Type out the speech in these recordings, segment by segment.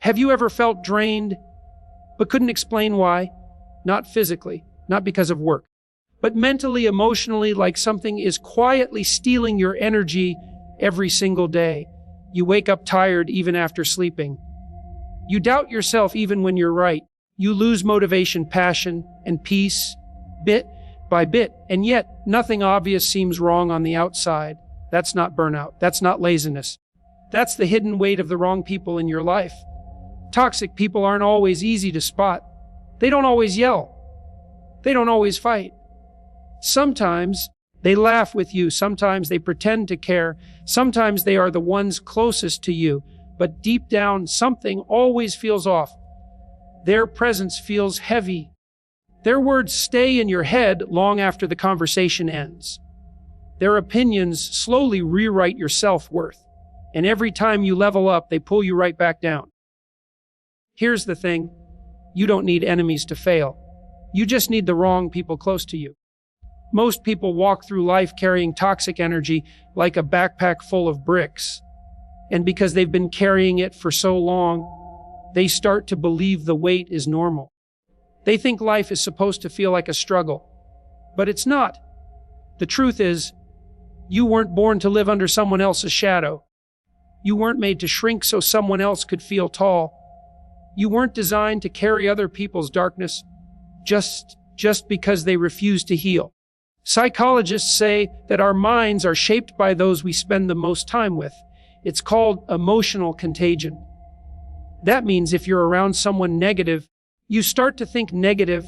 Have you ever felt drained, but couldn't explain why? Not physically, not because of work, but mentally, emotionally, like something is quietly stealing your energy every single day. You wake up tired even after sleeping. You doubt yourself even when you're right. You lose motivation, passion, and peace, bit by bit, and yet nothing obvious seems wrong on the outside. That's not burnout. That's not laziness. That's the hidden weight of the wrong people in your life. Toxic people aren't always easy to spot. They don't always yell. They don't always fight. Sometimes they laugh with you. Sometimes they pretend to care. Sometimes they are the ones closest to you. But deep down, something always feels off. Their presence feels heavy. Their words stay in your head long after the conversation ends. Their opinions slowly rewrite your self-worth. And every time you level up, they pull you right back down. Here's the thing. You don't need enemies to fail. You just need the wrong people close to you. Most people walk through life carrying toxic energy like a backpack full of bricks. And because they've been carrying it for so long, they start to believe the weight is normal. They think life is supposed to feel like a struggle, but it's not. The truth is, you weren't born to live under someone else's shadow. You weren't made to shrink so someone else could feel tall. You weren't designed to carry other people's darkness just because they refuse to heal. Psychologists say that our minds are shaped by those we spend the most time with. It's called emotional contagion. That means if you're around someone negative, you start to think negative.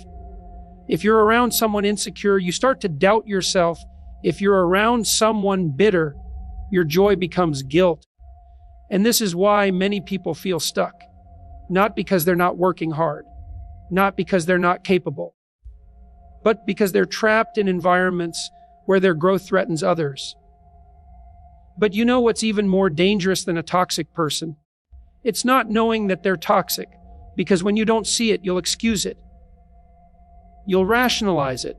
If you're around someone insecure, you start to doubt yourself. If you're around someone bitter, your joy becomes guilt. And this is why many people feel stuck. Not because they're not working hard, not because they're not capable, but because they're trapped in environments where their growth threatens others. But you know what's even more dangerous than a toxic person? It's not knowing that they're toxic, because when you don't see it, you'll excuse it. You'll rationalize it.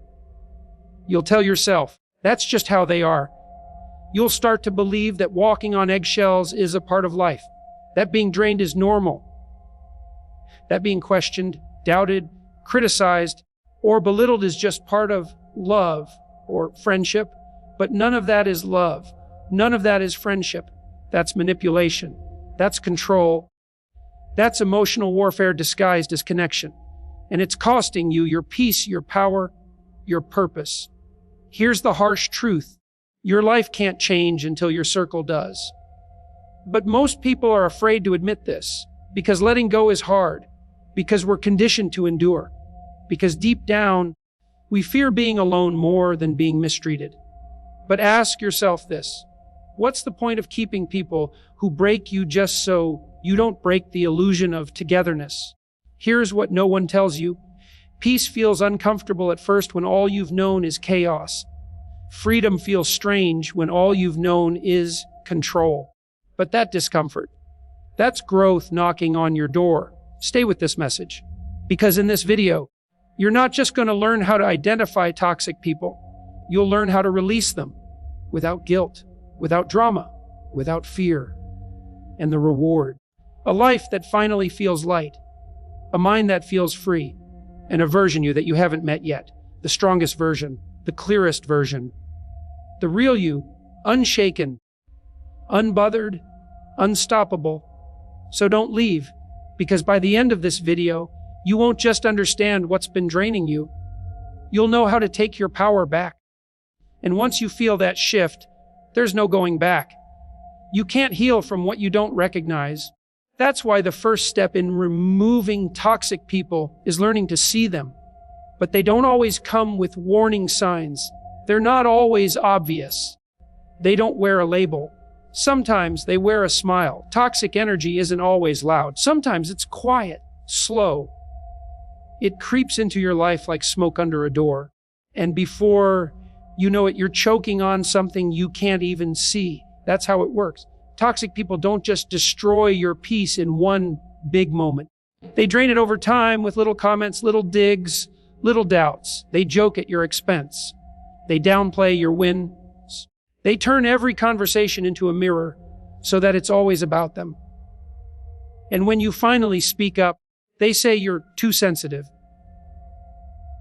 You'll tell yourself, that's just how they are. You'll start to believe that walking on eggshells is a part of life, that being drained is normal, that being questioned, doubted, criticized, or belittled is just part of love or friendship. But none of that is love. None of that is friendship. That's manipulation. That's control. That's emotional warfare disguised as connection. And it's costing you your peace, your power, your purpose. Here's the harsh truth. Your life can't change until your circle does. But most people are afraid to admit this, because letting go is hard, because we're conditioned to endure, because deep down, we fear being alone more than being mistreated. But ask yourself this. What's the point of keeping people who break you just so you don't break the illusion of togetherness? Here's what no one tells you. Peace feels uncomfortable at first when all you've known is chaos. Freedom feels strange when all you've known is control. But that discomfort, that's growth knocking on your door. Stay with this message, because in this video, you're not just going to learn how to identify toxic people. You'll learn how to release them without guilt, without drama, without fear. And the reward, a life that finally feels light, a mind that feels free, and a version you that you haven't met yet, the strongest version, the clearest version, the real you, unshaken, unbothered, unstoppable. So don't leave, because by the end of this video, you won't just understand what's been draining you. You'll know how to take your power back. And once you feel that shift, there's no going back. You can't heal from what you don't recognize. That's why the first step in removing toxic people is learning to see them. But they don't always come with warning signs. They're not always obvious. They don't wear a label. Sometimes they wear a smile. Toxic energy isn't always loud. Sometimes it's quiet, slow. It creeps into your life like smoke under a door. And before you know it, you're choking on something you can't even see. That's how it works. Toxic people don't just destroy your peace in one big moment. They drain it over time with little comments, little digs, little doubts. They joke at your expense. They downplay your wins. They turn every conversation into a mirror so that it's always about them. And when you finally speak up, they say you're too sensitive.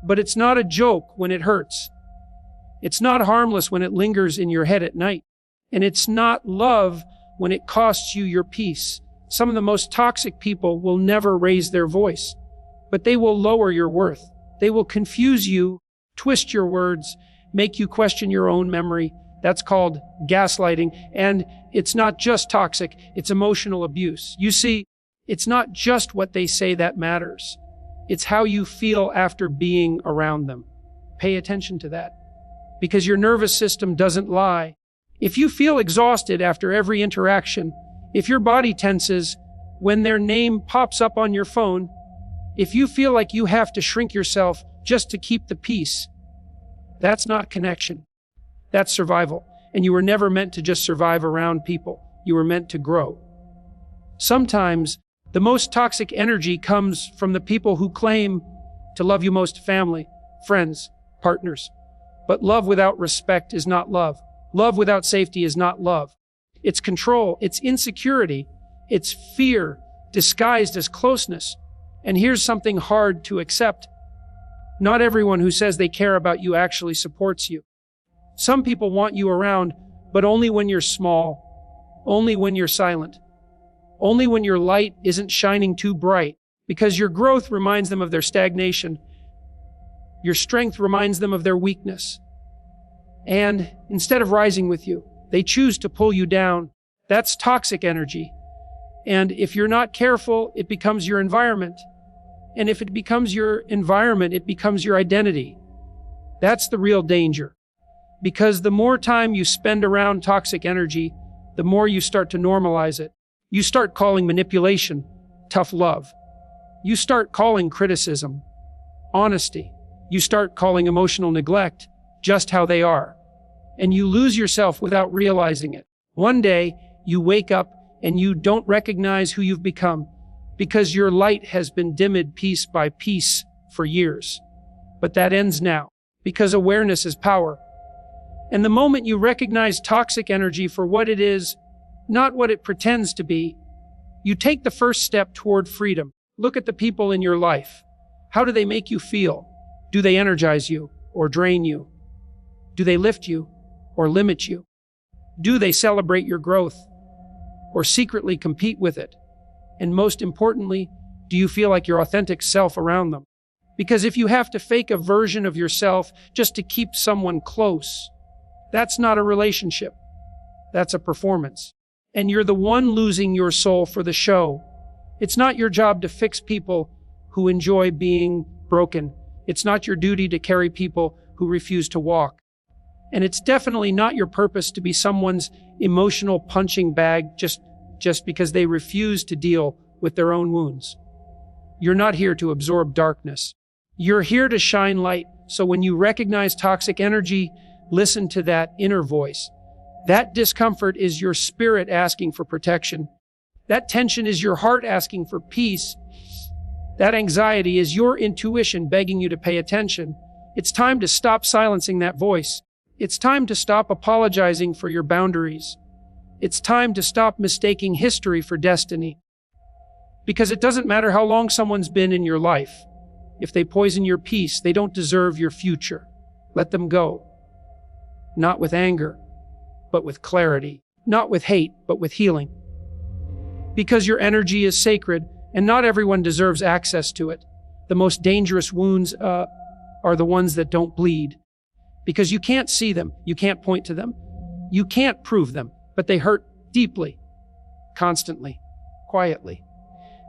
But it's not a joke when it hurts. It's not harmless when it lingers in your head at night. And it's not love when it costs you your peace. Some of the most toxic people will never raise their voice, but they will lower your worth. They will confuse you, twist your words, make you question your own memory. That's called gaslighting. And it's not just toxic, it's emotional abuse. You see, it's not just what they say that matters. It's how you feel after being around them. Pay attention to that, because your nervous system doesn't lie. If you feel exhausted after every interaction, if your body tenses when their name pops up on your phone, if you feel like you have to shrink yourself just to keep the peace, that's not connection. That's survival. And you were never meant to just survive around people. You were meant to grow. Sometimes the most toxic energy comes from the people who claim to love you most: family, friends, partners. But love without respect is not love. Love without safety is not love. It's control, it's insecurity, it's fear disguised as closeness. And here's something hard to accept. Not everyone who says they care about you actually supports you. Some people want you around, but only when you're small, only when you're silent, only when your light isn't shining too bright, because your growth reminds them of their stagnation. Your strength reminds them of their weakness. And instead of rising with you, they choose to pull you down. That's toxic energy. And if you're not careful, it becomes your environment. And if it becomes your environment, it becomes your identity. That's the real danger. Because the more time you spend around toxic energy, the more you start to normalize it. You start calling manipulation tough love. You start calling criticism honesty. You start calling emotional neglect just how they are. And you lose yourself without realizing it. One day, you wake up and you don't recognize who you've become, because your light has been dimmed piece by piece for years. But that ends now, because awareness is power. And the moment you recognize toxic energy for what it is, not what it pretends to be, you take the first step toward freedom. Look at the people in your life. How do they make you feel? Do they energize you or drain you? Do they lift you or limit you? Do they celebrate your growth or secretly compete with it? And most importantly, do you feel like your authentic self around them? Because if you have to fake a version of yourself just to keep someone close, that's not a relationship. That's a performance. And you're the one losing your soul for the show. It's not your job to fix people who enjoy being broken. It's not your duty to carry people who refuse to walk. And it's definitely not your purpose to be someone's emotional punching bag just because they refuse to deal with their own wounds. You're not here to absorb darkness. You're here to shine light. So when you recognize toxic energy, listen to that inner voice. That discomfort is your spirit asking for protection. That tension is your heart asking for peace. That anxiety is your intuition begging you to pay attention. It's time to stop silencing that voice. It's time to stop apologizing for your boundaries. It's time to stop mistaking history for destiny. Because it doesn't matter how long someone's been in your life. If they poison your peace, they don't deserve your future. Let them go. Not with anger, but with clarity. Not with hate, but with healing. Because your energy is sacred, and not everyone deserves access to it. The most dangerous wounds are the ones that don't bleed. Because you can't see them, you can't point to them, you can't prove them, but they hurt deeply, constantly, quietly.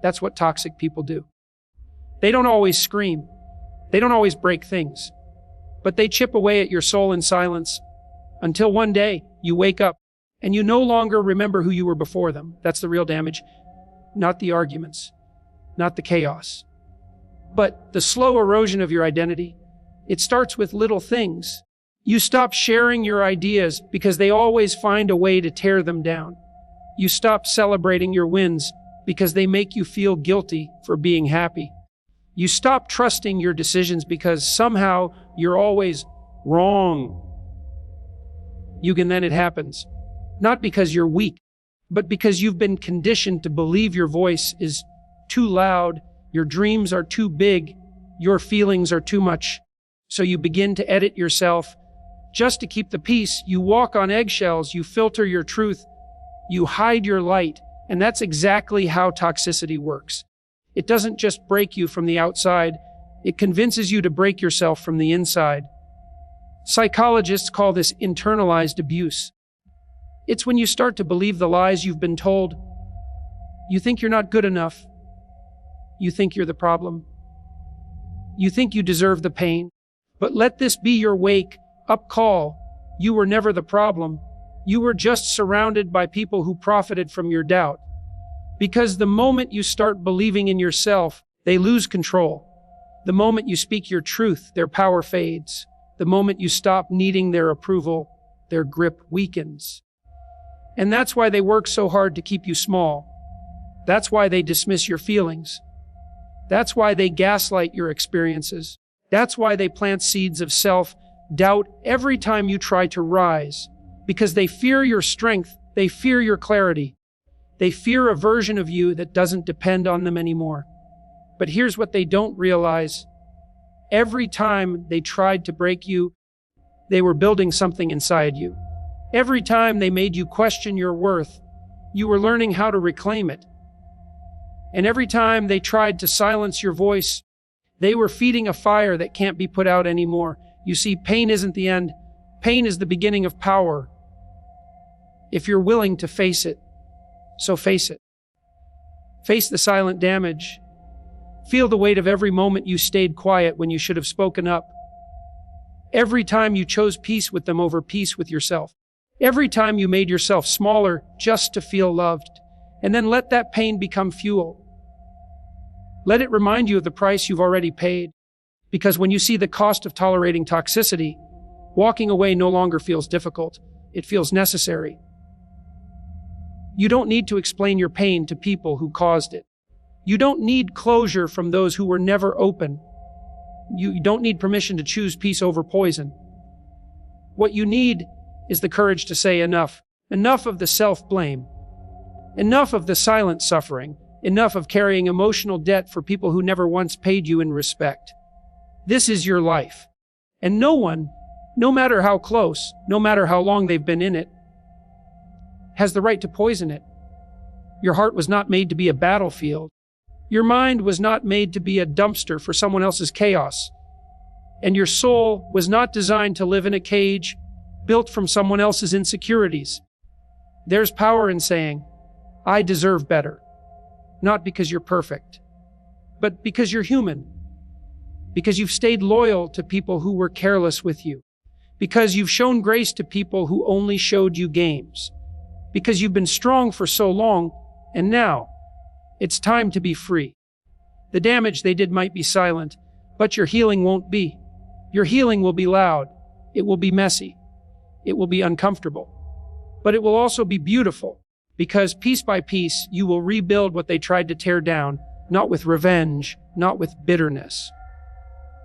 That's what toxic people do. They don't always scream, they don't always break things, but they chip away at your soul in silence until one day you wake up and you no longer remember who you were before them. That's the real damage, not the arguments, not the chaos, but the slow erosion of your identity. It starts with little things. You stop sharing your ideas because they always find a way to tear them down. You stop celebrating your wins because they make you feel guilty for being happy. You stop trusting your decisions because somehow you're always wrong. Then it happens. Not because you're weak, but because you've been conditioned to believe your voice is too loud, your dreams are too big, your feelings are too much. So you begin to edit yourself just to keep the peace. You walk on eggshells, you filter your truth, you hide your light, and that's exactly how toxicity works. It doesn't just break you from the outside, it convinces you to break yourself from the inside. Psychologists call this internalized abuse. It's when you start to believe the lies you've been told. You think you're not good enough. You think you're the problem. You think you deserve the pain. But let this be your wake-up call. You were never the problem. You were just surrounded by people who profited from your doubt. Because the moment you start believing in yourself, they lose control. The moment you speak your truth, their power fades. The moment you stop needing their approval, their grip weakens. And that's why they work so hard to keep you small. That's why they dismiss your feelings. That's why they gaslight your experiences. That's why they plant seeds of self-doubt every time you try to rise. Because they fear your strength, they fear your clarity. They fear a version of you that doesn't depend on them anymore. But here's what they don't realize. Every time they tried to break you, they were building something inside you. Every time they made you question your worth, you were learning how to reclaim it. And every time they tried to silence your voice, they were feeding a fire that can't be put out anymore. You see, pain isn't the end. Pain is the beginning of power. If you're willing to face it, so face it. Face the silent damage. Feel the weight of every moment you stayed quiet when you should have spoken up. Every time you chose peace with them over peace with yourself. Every time you made yourself smaller just to feel loved. And then let that pain become fuel. Let it remind you of the price you've already paid. Because when you see the cost of tolerating toxicity, walking away no longer feels difficult. It feels necessary. You don't need to explain your pain to people who caused it. You don't need closure from those who were never open. You don't need permission to choose peace over poison. What you need is the courage to say enough. Enough of the self-blame. Enough of the silent suffering. Enough of carrying emotional debt for people who never once paid you in respect. This is your life. And no one, no matter how close, no matter how long they've been in it, has the right to poison it. Your heart was not made to be a battlefield. Your mind was not made to be a dumpster for someone else's chaos. And your soul was not designed to live in a cage built from someone else's insecurities. There's power in saying, I deserve better. Not because you're perfect, but because you're human. Because you've stayed loyal to people who were careless with you. Because you've shown grace to people who only showed you games. Because you've been strong for so long, and now, it's time to be free. The damage they did might be silent, but your healing won't be. Your healing will be loud. It will be messy. It will be uncomfortable. But it will also be beautiful, because piece by piece, you will rebuild what they tried to tear down, not with revenge, not with bitterness,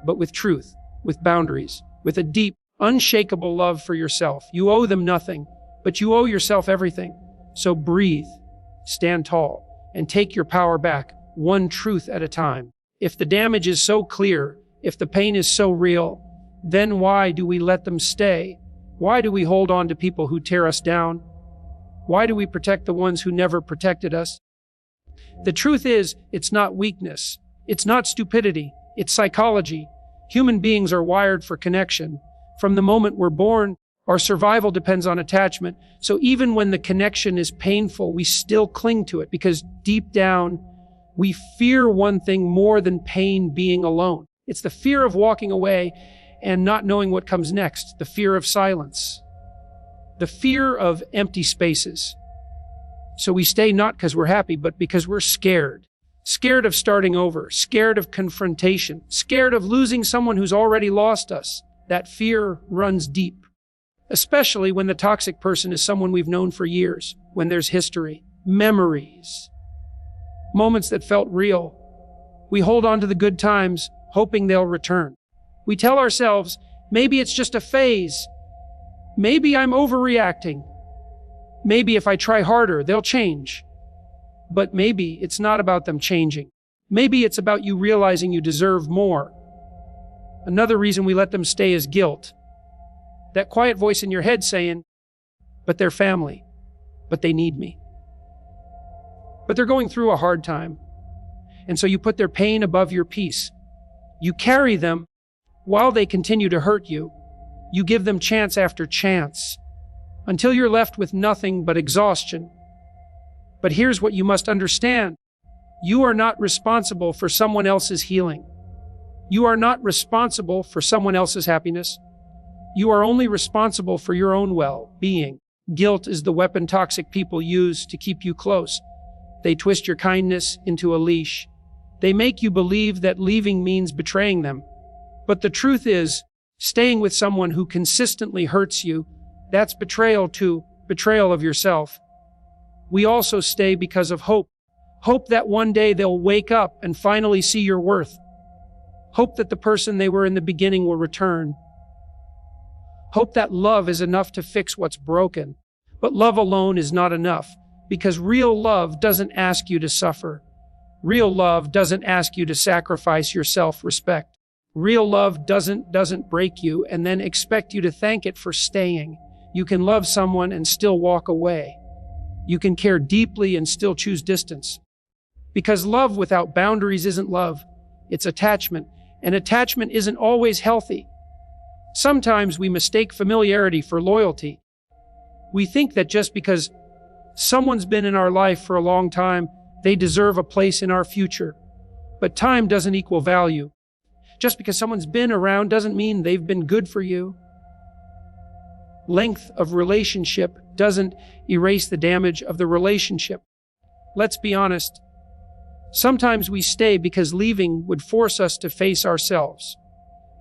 but with truth, with boundaries, with a deep, unshakable love for yourself. You owe them nothing, but you owe yourself everything. So breathe, stand tall, and take your power back, one truth at a time. If the damage is so clear, if the pain is so real, then why do we let them stay? Why do we hold on to people who tear us down? Why do we protect the ones who never protected us? The truth is, it's not weakness. It's not stupidity. It's psychology. Human beings are wired for connection. From the moment we're born, our survival depends on attachment. So even when the connection is painful, we still cling to it because deep down, we fear one thing more than pain being alone. It's the fear of walking away and not knowing what comes next, the fear of silence, the fear of empty spaces. So we stay not because we're happy, but because we're scared. Scared of starting over, scared of confrontation, scared of losing someone who's already lost us. That fear runs deep, especially when the toxic person is someone we've known for years, when there's history, memories, moments that felt real. We hold on to the good times, hoping they'll return. We tell ourselves, maybe it's just a phase. Maybe I'm overreacting. Maybe if I try harder, they'll change. But maybe it's not about them changing. Maybe it's about you realizing you deserve more. Another reason we let them stay is guilt. That quiet voice in your head saying, but they're family, but they need me. But they're going through a hard time. And so you put their pain above your peace. You carry them while they continue to hurt you. You give them chance after chance until you're left with nothing but exhaustion. But here's what you must understand. You are not responsible for someone else's healing. You are not responsible for someone else's happiness. You are only responsible for your own well-being. Guilt is the weapon toxic people use to keep you close. They twist your kindness into a leash. They make you believe that leaving means betraying them. But the truth is, staying with someone who consistently hurts you, that's betrayal too, betrayal of yourself. We also stay because of hope. Hope that one day they'll wake up and finally see your worth. Hope that the person they were in the beginning will return. Hope that love is enough to fix what's broken. But love alone is not enough, because real love doesn't ask you to suffer. Real love doesn't ask you to sacrifice your self-respect. Real love doesn't break you and then expect you to thank it for staying. You can love someone and still walk away. You can care deeply and still choose distance. Because love without boundaries isn't love. It's attachment, and attachment isn't always healthy. Sometimes we mistake familiarity for loyalty. We think that just because someone's been in our life for a long time, they deserve a place in our future. But time doesn't equal value. Just because someone's been around doesn't mean they've been good for you. Length of relationship doesn't erase the damage of the relationship. Let's be honest. Sometimes we stay because leaving would force us to face ourselves.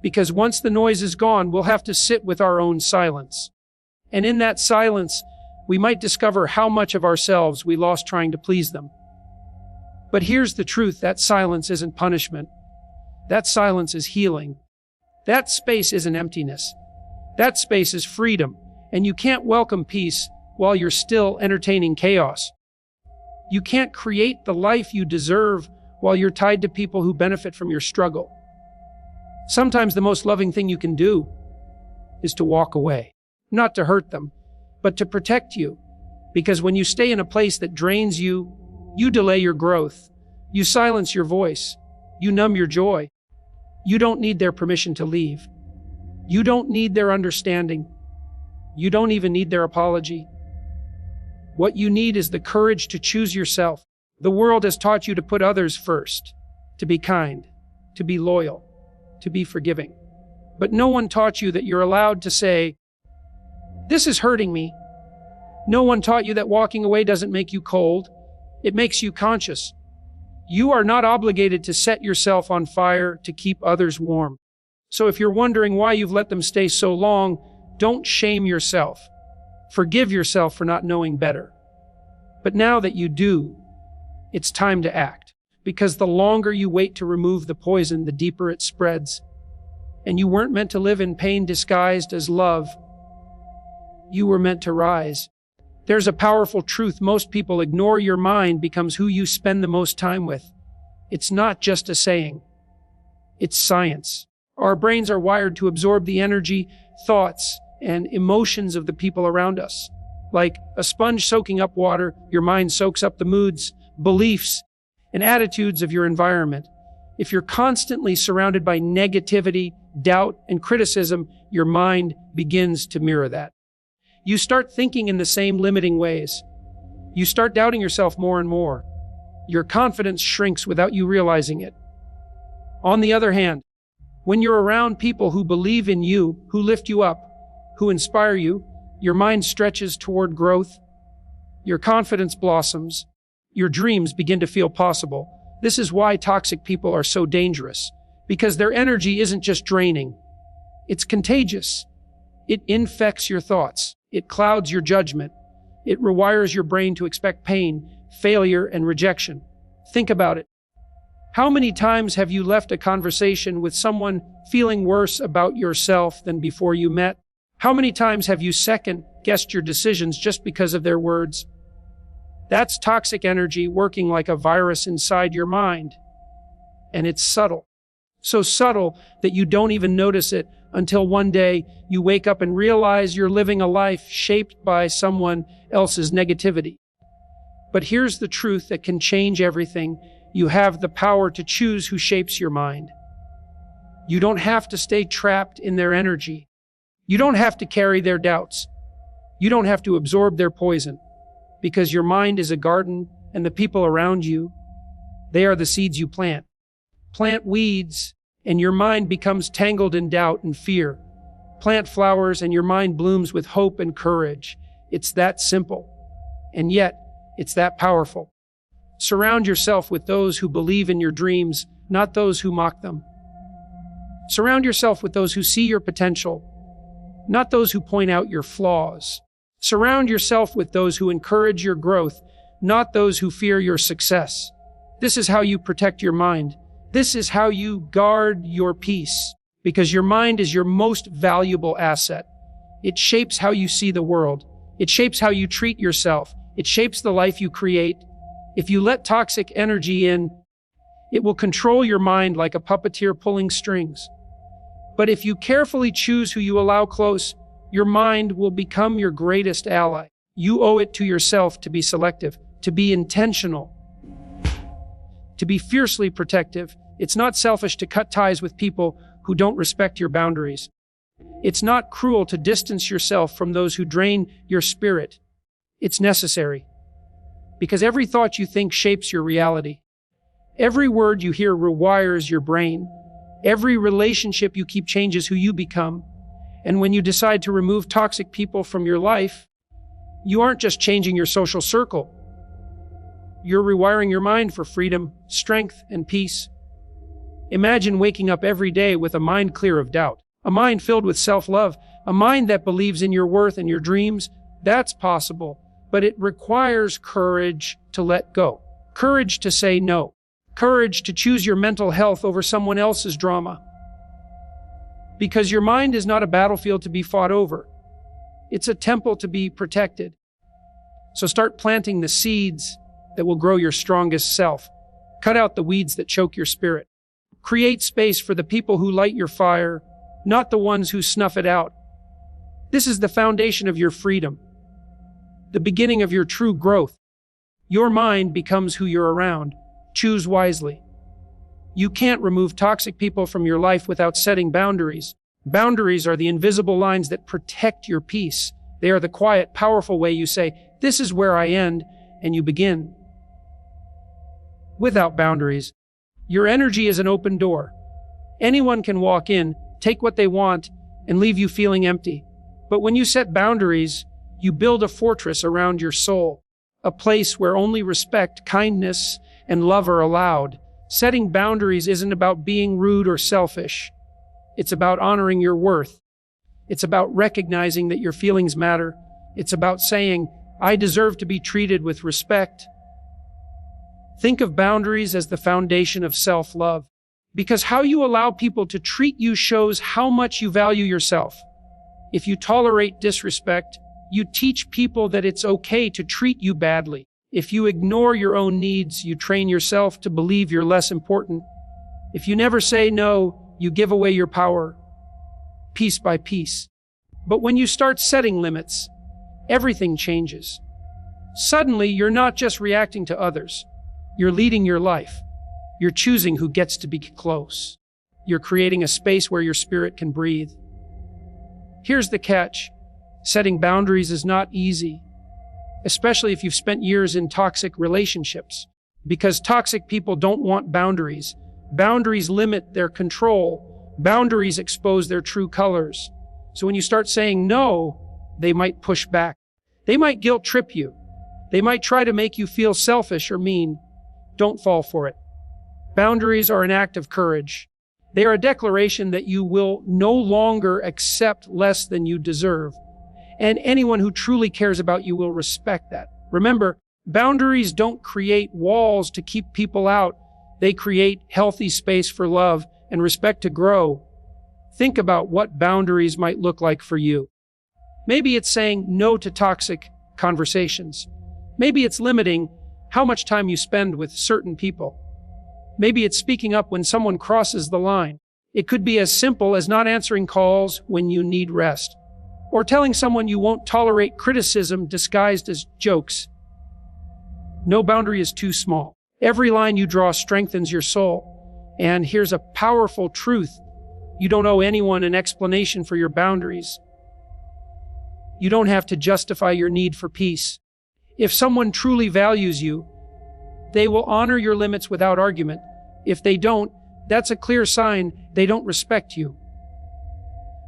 Because once the noise is gone, we'll have to sit with our own silence. And in that silence, we might discover how much of ourselves we lost trying to please them. But here's the truth, that silence isn't punishment. That silence is healing. That space isn't emptiness. That space is freedom, and you can't welcome peace while you're still entertaining chaos. You can't create the life you deserve while you're tied to people who benefit from your struggle. Sometimes the most loving thing you can do is to walk away, not to hurt them, but to protect you. Because when you stay in a place that drains you, you delay your growth. You silence your voice. You numb your joy. You don't need their permission to leave. You don't need their understanding. You don't even need their apology. What you need is the courage to choose yourself. The world has taught you to put others first, to be kind, to be loyal, to be forgiving. But no one taught you that you're allowed to say, "This is hurting me." No one taught you that walking away doesn't make you cold. It makes you conscious. You are not obligated to set yourself on fire to keep others warm. So if you're wondering why you've let them stay so long, don't shame yourself. Forgive yourself for not knowing better. But now that you do, it's time to act. Because the longer you wait to remove the poison, the deeper it spreads. And you weren't meant to live in pain disguised as love. You were meant to rise. There's a powerful truth most people ignore. Your mind becomes who you spend the most time with. It's not just a saying. It's science. Our brains are wired to absorb the energy, thoughts, and emotions of the people around us. Like a sponge soaking up water, your mind soaks up the moods, beliefs, and attitudes of your environment. If you're constantly surrounded by negativity, doubt, and criticism, your mind begins to mirror that. You start thinking in the same limiting ways. You start doubting yourself more and more. Your confidence shrinks without you realizing it. On the other hand, when you're around people who believe in you, who lift you up, who inspire you, your mind stretches toward growth, your confidence blossoms, your dreams begin to feel possible. This is why toxic people are so dangerous, because their energy isn't just draining, it's contagious. It infects your thoughts. It clouds your judgment. It rewires your brain to expect pain, failure, and rejection. Think about it. How many times have you left a conversation with someone feeling worse about yourself than before you met? How many times have you second guessed your decisions just because of their words. That's toxic energy working like a virus inside your mind. And it's subtle. So subtle that you don't even notice it until one day you wake up and realize you're living a life shaped by someone else's negativity. But here's the truth that can change everything. You have the power to choose who shapes your mind. You don't have to stay trapped in their energy. You don't have to carry their doubts. You don't have to absorb their poison, because your mind is a garden and the people around you, they are the seeds you plant. Plant weeds and your mind becomes tangled in doubt and fear. Plant flowers and your mind blooms with hope and courage. It's that simple. And yet, it's that powerful. Surround yourself with those who believe in your dreams, not those who mock them. Surround yourself with those who see your potential, not those who point out your flaws. Surround yourself with those who encourage your growth, not those who fear your success. This is how you protect your mind. This is how you guard your peace, because your mind is your most valuable asset. It shapes how you see the world. It shapes how you treat yourself. It shapes the life you create. If you let toxic energy in, it will control your mind like a puppeteer pulling strings. But if you carefully choose who you allow close, your mind will become your greatest ally. You owe it to yourself to be selective, to be intentional, to be fiercely protective. It's not selfish to cut ties with people who don't respect your boundaries. It's not cruel to distance yourself from those who drain your spirit. It's necessary, because every thought you think shapes your reality. Every word you hear rewires your brain. Every relationship you keep changes who you become. And when you decide to remove toxic people from your life, you aren't just changing your social circle. You're rewiring your mind for freedom, strength, and peace. Imagine waking up every day with a mind clear of doubt, a mind filled with self-love, a mind that believes in your worth and your dreams. That's possible, but it requires courage to let go, courage to say no, courage to choose your mental health over someone else's drama. Because your mind is not a battlefield to be fought over. It's a temple to be protected. So start planting the seeds that will grow your strongest self. Cut out the weeds that choke your spirit. Create space for the people who light your fire, not the ones who snuff it out. This is the foundation of your freedom, the beginning of your true growth. Your mind becomes who you're around. Choose wisely. You can't remove toxic people from your life without setting boundaries. Boundaries are the invisible lines that protect your peace. They are the quiet, powerful way you say, "This is where I end," and you begin. Without boundaries, your energy is an open door. Anyone can walk in, take what they want, and leave you feeling empty. But when you set boundaries, you build a fortress around your soul, a place where only respect, kindness, and love are allowed. Setting boundaries isn't about being rude or selfish. It's about honoring your worth. It's about recognizing that your feelings matter. It's about saying, "I deserve to be treated with respect." Think of boundaries as the foundation of self-love, because how you allow people to treat you shows how much you value yourself. If you tolerate disrespect, you teach people that it's okay to treat you badly. If you ignore your own needs, you train yourself to believe you're less important. If you never say no, you give away your power, piece by piece. But when you start setting limits, everything changes. Suddenly, you're not just reacting to others. You're leading your life. You're choosing who gets to be close. You're creating a space where your spirit can breathe. Here's the catch. Setting boundaries is not easy, especially if you've spent years in toxic relationships, because toxic people don't want boundaries. Boundaries limit their control. Boundaries expose their true colors. So when you start saying no, they might push back. They might guilt trip you. They might try to make you feel selfish or mean. Don't fall for it. Boundaries are an act of courage. They are a declaration that you will no longer accept less than you deserve. And anyone who truly cares about you will respect that. Remember, boundaries don't create walls to keep people out. They create healthy space for love and respect to grow. Think about what boundaries might look like for you. Maybe it's saying no to toxic conversations. Maybe it's limiting how much time you spend with certain people. Maybe it's speaking up when someone crosses the line. It could be as simple as not answering calls when you need rest, or telling someone you won't tolerate criticism disguised as jokes. No boundary is too small. Every line you draw strengthens your soul. And here's a powerful truth. You don't owe anyone an explanation for your boundaries. You don't have to justify your need for peace. If someone truly values you, they will honor your limits without argument. If they don't, that's a clear sign they don't respect you.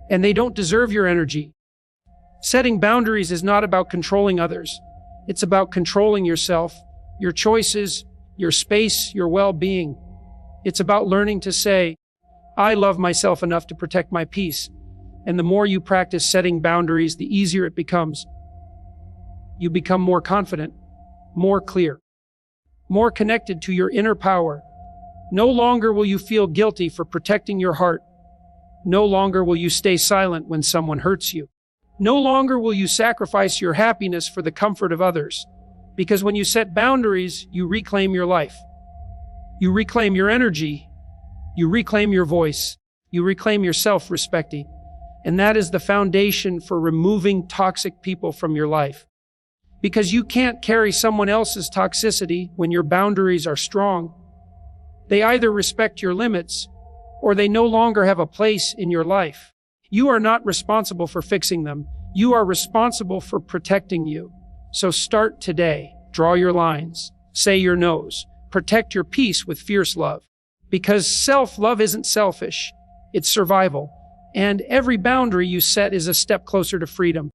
And they don't deserve your energy. Setting boundaries is not about controlling others. It's about controlling yourself, your choices, your space, your well-being. It's about learning to say, I love myself enough to protect my peace. And the more you practice setting boundaries, the easier it becomes. You become more confident, more clear, more connected to your inner power. No longer will you feel guilty for protecting your heart. No longer will you stay silent when someone hurts you. No longer will you sacrifice your happiness for the comfort of others. Because when you set boundaries, you reclaim your life. You reclaim your energy. You reclaim your voice. You reclaim your self-respect. And that is the foundation for removing toxic people from your life. Because you can't carry someone else's toxicity when your boundaries are strong. They either respect your limits, or they no longer have a place in your life. You are not responsible for fixing them. You are responsible for protecting you. So start today. Draw your lines. Say your no's. Protect your peace with fierce love. Because self-love isn't selfish. It's survival. And every boundary you set is a step closer to freedom.